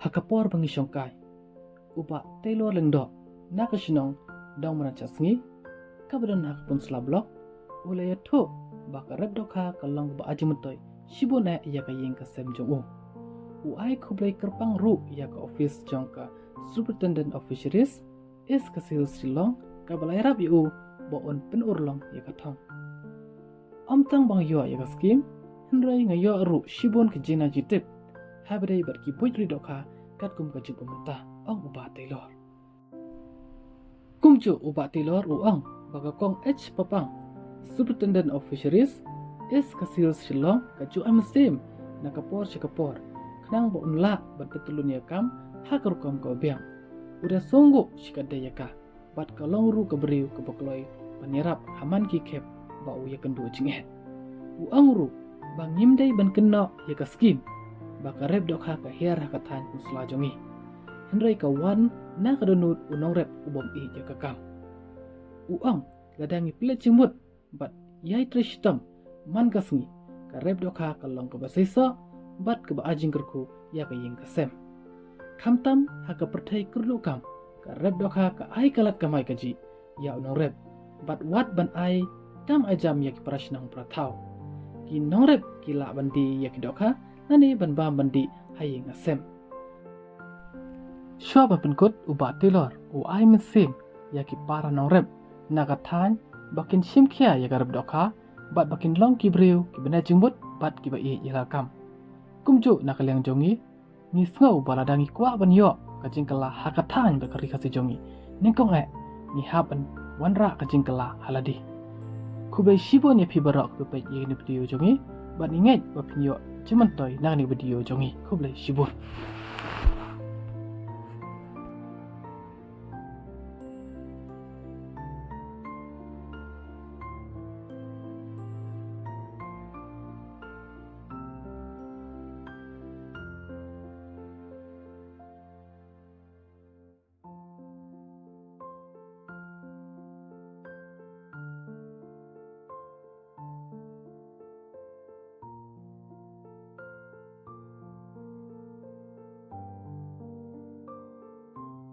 hakapor bangi syongkai uba Taylor lengdok nakasinong dong merancasngi kabadan hakapun slablok ulaya to baka repdoka kalong ba ajimutoy shibona iya kayeng ka semjong uai kublai kerpang ru iya ka office jongka superintendent of fisheries is kasil silong kabalai rap yu boon penurlong iya katong omtang bang yo iya ka skim henrai ngayo ru shibon ke jina jitip habrai bat ki buj ridoka kat kum ka jup pemerintah ong uba Taylor kumju uba Taylor uang baka kong H papang superintendent of fisheries is kasil silong ka ju amsim nakapor sikapor kenang bo unla bat betulun yakam hakarukam ko biang udah sungguh sikadaya ka bat kalong ru kebriu kebakloi panirap haman ki kep bau ya kendua jinghet uang ru bang himdai ban kena ya ka skim baka rep dok ha ka her ha katan uselajongi henrai ka wan na kadonut unong rep ubom i ya ka kam uang ladangi pile cimut bat yai trishtam man kasngi ka rep dok ha kalong ka basaisa bat ka ba ajing kerku ya ka yeng kasem kamtam ha ka pertai kerdu kam ka rep dok ha ka ai kalat kamai kaji ya unong rep bat wat ban ai tam ajam ya ki prashnang pratau ki norep ki la bandi ya ki dok ha nani ban bam bandi hayeng asem Shwaba penkut uba Taylor u ai mesim ya ki para norep nakatan bakin shimkia ya garab dok ha bat bakin long ki briu ki bena jimbut bat ki ba i ilakam kumju nakaliang jongi ni sngo baladangi kwa ban yo kajingkala hakatan bakari kasi jongi ningkong ni haban wanra kajingkala haladi kubai shibon ya pibarok kubai i ni video jongi bat inget bapin yo cuman toy nang ni video jongi kubai shibon